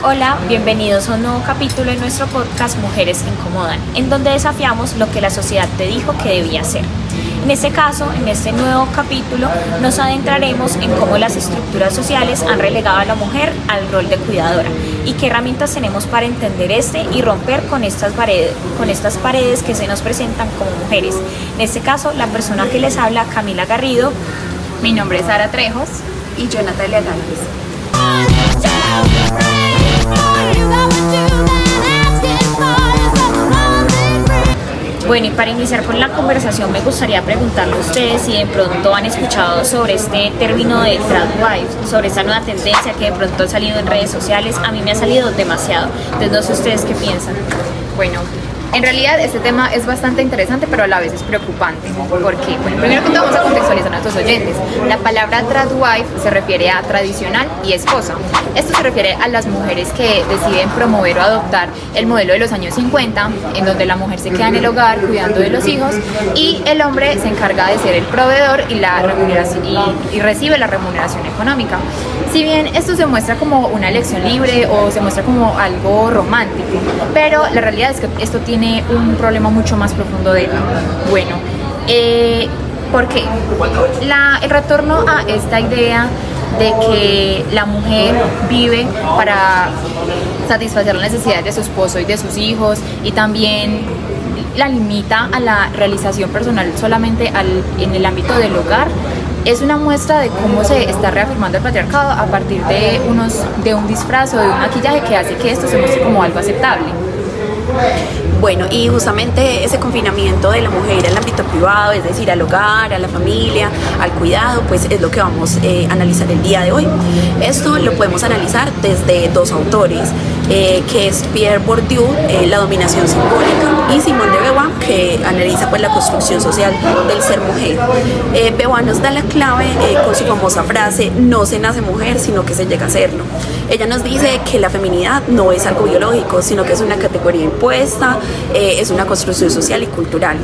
Hola, bienvenidos a un nuevo capítulo de nuestro podcast Mujeres que Incomodan, en donde desafiamos lo que la sociedad te dijo que debía ser. En este caso, en este nuevo capítulo, nos adentraremos en cómo las estructuras sociales han relegado a la mujer al rol de cuidadora y qué herramientas tenemos para entender y romper con estas paredes que se nos presentan como mujeres. En este caso, la persona que les habla, Camila Garrido. Mi nombre es Sara Trejos. Y yo, Natalia Gálvez. Bueno, y para iniciar con la conversación me gustaría preguntarle a ustedes si de pronto han escuchado sobre este término de tradwife, sobre esta nueva tendencia que de pronto ha salido en redes sociales. A mí me ha salido demasiado, entonces no sé ustedes qué piensan. Bueno, en realidad este tema es bastante interesante, pero a la vez es preocupante. Porque, bueno, primero que todo vamos a contextualizar a nuestros oyentes. La palabra tradwife se refiere a tradicional y esposa. Esto se refiere a las mujeres que deciden promover o adoptar el modelo de los años 50, en donde la mujer se queda en el hogar cuidando de los hijos y el hombre se encarga de ser el proveedor y la remuneración y recibe la remuneración económica. Si bien esto se muestra como una elección libre o se muestra como algo romántico, pero la realidad es que esto tiene un problema mucho más profundo de bueno, ¿por qué? El retorno a esta idea de que la mujer vive para satisfacer las necesidades de su esposo y de sus hijos y también la limita a la realización personal solamente en el ámbito del hogar, es una muestra de cómo se está reafirmando el patriarcado a partir de un disfraz o de un maquillaje que hace que esto se muestre como algo aceptable. Bueno, y justamente ese confinamiento de la mujer al ámbito privado, es decir, al hogar, a la familia, al cuidado, pues es lo que vamos a analizar el día de hoy. Esto lo podemos analizar desde dos autores, que es Pierre Bourdieu, La dominación simbólica, y Simone de Beauvoir, que analiza pues la construcción social del ser mujer. Beauvoir nos da la clave con su famosa frase: no se nace mujer, sino que se llega a serlo. Ella nos dice que la feminidad no es algo biológico, sino que es una categoría impuesta, es una construcción social y cultural.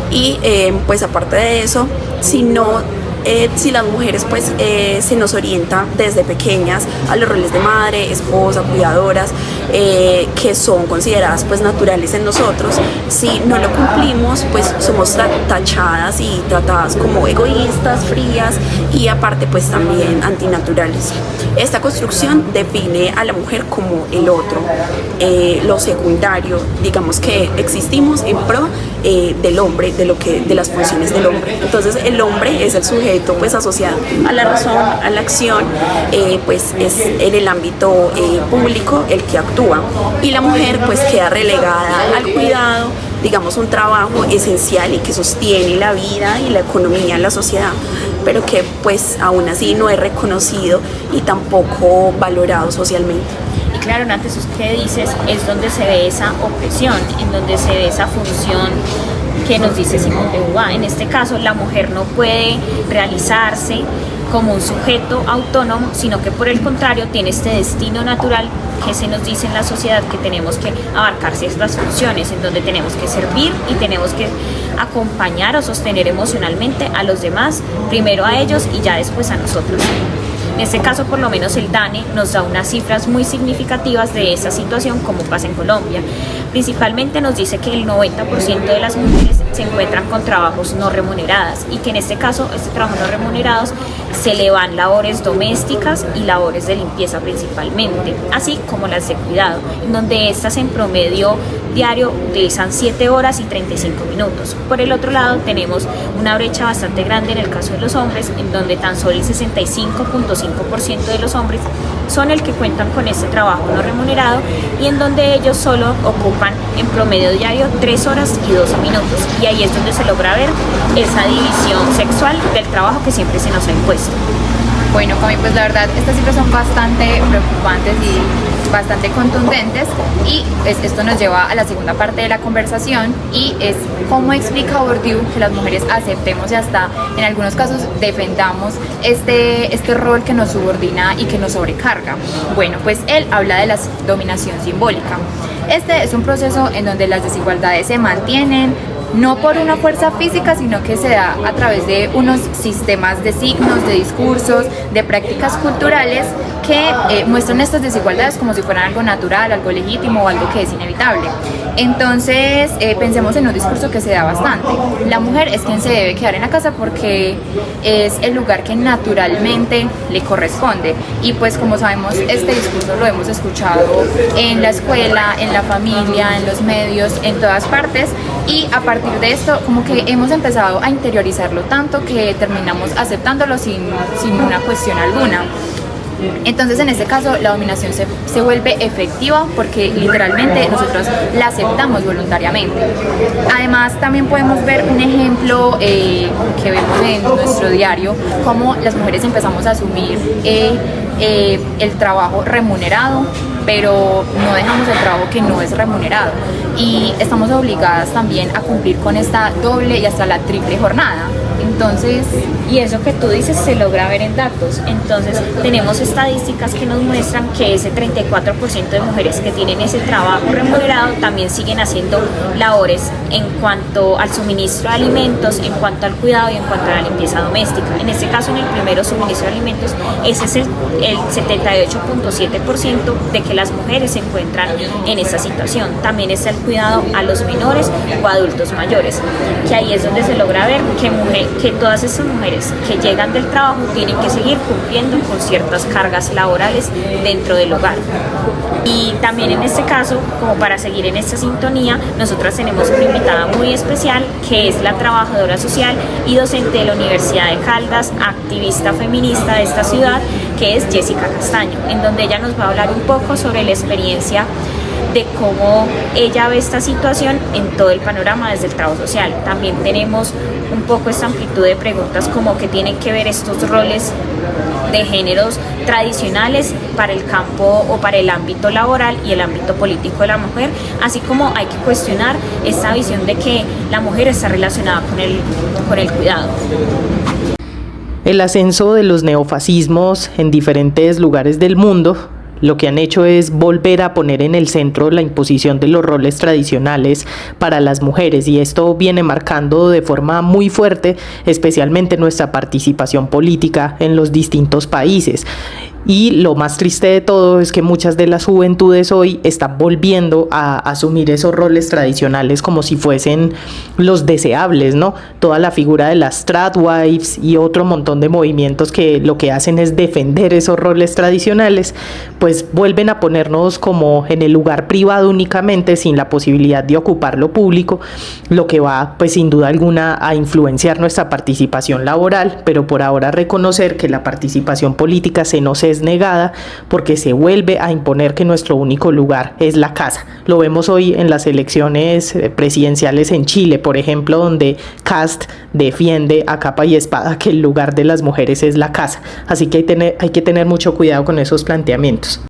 Y pues aparte de eso, si las mujeres pues se nos orienta desde pequeñas a los roles de madre, esposa, cuidadoras, que son consideradas pues naturales en nosotros, si no lo cumplimos pues somos tachadas y tratadas como egoístas, frías y aparte pues también antinaturales. Esta construcción define a la mujer como el otro, lo secundario, digamos que existimos en pro del hombre, de las funciones del hombre. Entonces el hombre es el sujeto pues asociado a la razón, a la acción, pues es en el ámbito público el que actúa, y la mujer pues queda relegada al cuidado, digamos un trabajo esencial y que sostiene la vida y la economía en la sociedad, pero que pues aún así no es reconocido y tampoco valorado socialmente. Y claro, Nate, eso que dices es donde se ve esa opresión, en donde se ve esa función que nos dice Simone de Beauvoir. En este caso, la mujer no puede realizarse como un sujeto autónomo, sino que por el contrario tiene este destino natural que se nos dice en la sociedad que tenemos que abarcar ciertas funciones, en donde tenemos que servir y tenemos que acompañar o sostener emocionalmente a los demás, primero a ellos y ya después a nosotros. En este caso, por lo menos el DANE nos da unas cifras muy significativas de esa situación, como pasa en Colombia. Principalmente nos dice que el 90% de las mujeres se encuentran con trabajos no remunerados y que en este caso, este trabajo no remunerados se le van labores domésticas y labores de limpieza principalmente, así como las de cuidado, en donde estas en promedio diario utilizan 7 horas y 35 minutos. Por el otro lado, tenemos una brecha bastante grande en el caso de los hombres, en donde tan solo el 65.5% de los hombres son el que cuentan con este trabajo no remunerado y en donde ellos solo ocupan en promedio diario 3 horas y 12 minutos. Y ahí es donde se logra ver esa división sexual del trabajo que siempre se nos ha impuesto. Bueno, Cami, pues la verdad estas cifras son bastante preocupantes y bastante contundentes, y esto nos lleva a la segunda parte de la conversación, y es cómo explica Bourdieu que las mujeres aceptemos y hasta en algunos casos defendamos este rol que nos subordina y que nos sobrecarga. Bueno, pues él habla de la dominación simbólica. Este es un proceso en donde las desigualdades se mantienen, no por una fuerza física, sino que se da a través de unos sistemas de signos, de discursos, de prácticas culturales que muestran estas desigualdades como si fueran algo natural, algo legítimo o algo que es inevitable. Entonces, pensemos en un discurso que se da bastante. La mujer es quien se debe quedar en la casa porque es el lugar que naturalmente le corresponde. Y pues como sabemos, este discurso lo hemos escuchado en la escuela, en la familia, en los medios, en todas partes. Y a partir de esto, como que hemos empezado a interiorizarlo tanto que terminamos aceptándolo sin una cuestión alguna. Entonces, en este caso, la dominación se vuelve efectiva porque literalmente nosotros la aceptamos voluntariamente. Además, también podemos ver un ejemplo que vemos en nuestro diario, cómo las mujeres empezamos a asumir el trabajo remunerado, pero no dejamos el trabajo que no es remunerado. Y estamos obligadas también a cumplir con esta doble y hasta la triple jornada. Entonces, y eso que tú dices se logra ver en datos. Entonces, tenemos estadísticas que nos muestran que ese 34% de mujeres que tienen ese trabajo remunerado también siguen haciendo labores en cuanto al suministro de alimentos, en cuanto al cuidado y en cuanto a la limpieza doméstica. En este caso, en el primero, suministro de alimentos, ese es el 78.7% de que las mujeres se encuentran en esta situación. También está el cuidado a los menores o adultos mayores, que ahí es donde se logra ver que todas esas mujeres que llegan del trabajo tienen que seguir cumpliendo con ciertas cargas laborales dentro del hogar. Y también en este caso, como para seguir en esta sintonía, nosotras tenemos una invitada muy especial que es la trabajadora social y docente de la Universidad de Caldas, activista feminista de esta ciudad, que es Jessica Castaño, en donde ella nos va a hablar un poco sobre la experiencia de cómo ella ve esta situación en todo el panorama desde el trabajo social. También tenemos un poco esta amplitud de preguntas como que tienen que ver estos roles de géneros tradicionales para el campo o para el ámbito laboral y el ámbito político de la mujer, así como hay que cuestionar esta visión de que la mujer está relacionada con el cuidado. El ascenso de los neofascismos en diferentes lugares del mundo lo que han hecho es volver a poner en el centro la imposición de los roles tradicionales para las mujeres, y esto viene marcando de forma muy fuerte especialmente nuestra participación política en los distintos países. Y lo más triste de todo es que muchas de las juventudes hoy están volviendo a asumir esos roles tradicionales como si fuesen los deseables, ¿no? Toda la figura de las tradwives y otro montón de movimientos que lo que hacen es defender esos roles tradicionales, pues vuelven a ponernos como en el lugar privado únicamente, sin la posibilidad de ocupar lo público, lo que va pues sin duda alguna a influenciar nuestra participación laboral, pero por ahora reconocer que la participación política se nos es negada porque se vuelve a imponer que nuestro único lugar es la casa. Lo vemos hoy en las elecciones presidenciales en Chile, por ejemplo, donde Kast defiende a capa y espada que el lugar de las mujeres es la casa. Así que hay que tener mucho cuidado con esos planteamientos.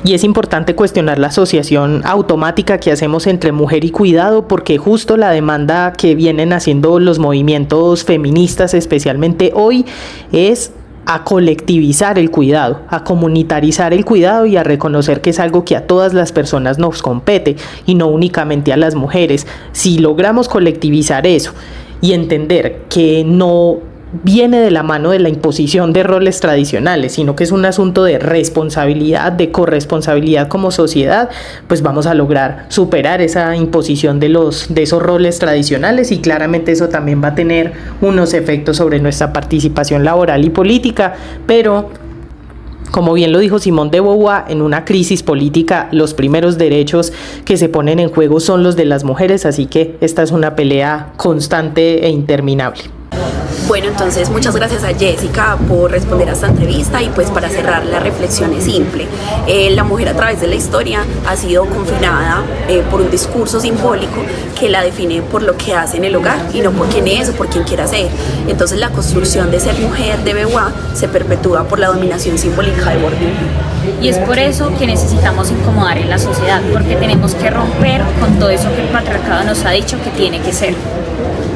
Y es importante cuestionar la asociación automática que hacemos entre mujer y cuidado, porque justo la demanda que vienen haciendo los movimientos feministas, especialmente hoy, es a colectivizar el cuidado, a comunitarizar el cuidado y a reconocer que es algo que a todas las personas nos compete y no únicamente a las mujeres. Si logramos colectivizar eso y entender que no viene de la mano de la imposición de roles tradicionales, sino que es un asunto de responsabilidad, de corresponsabilidad como sociedad, pues vamos a lograr superar esa imposición de esos roles tradicionales, y claramente eso también va a tener unos efectos sobre nuestra participación laboral y política. Pero como bien lo dijo Simone de Beauvoir, en una crisis política los primeros derechos que se ponen en juego son los de las mujeres, así que esta es una pelea constante e interminable. Bueno, entonces muchas gracias a Jessica por responder a esta entrevista, y pues para cerrar la reflexión es simple. La mujer a través de la historia ha sido confinada por un discurso simbólico que la define por lo que hace en el hogar y no por quién es o por quién quiera ser. Entonces la construcción de ser mujer de Beauvoir se perpetúa por la dominación simbólica de Bourdieu. Y es por eso que necesitamos incomodar en la sociedad, porque tenemos que romper con todo eso que el patriarcado nos ha dicho que tiene que ser.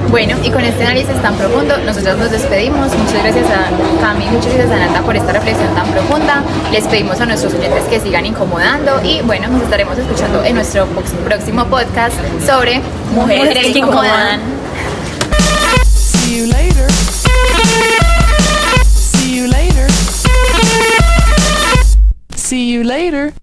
Bueno, y con este análisis tan profundo, nosotros nos despedimos. Muchas gracias a Cami, muchas gracias a Nata por esta reflexión tan profunda. Les pedimos a nuestros oyentes que sigan incomodando, y bueno, nos estaremos escuchando en nuestro próximo podcast sobre mujeres que incomodan. See you later. See you later. See you later.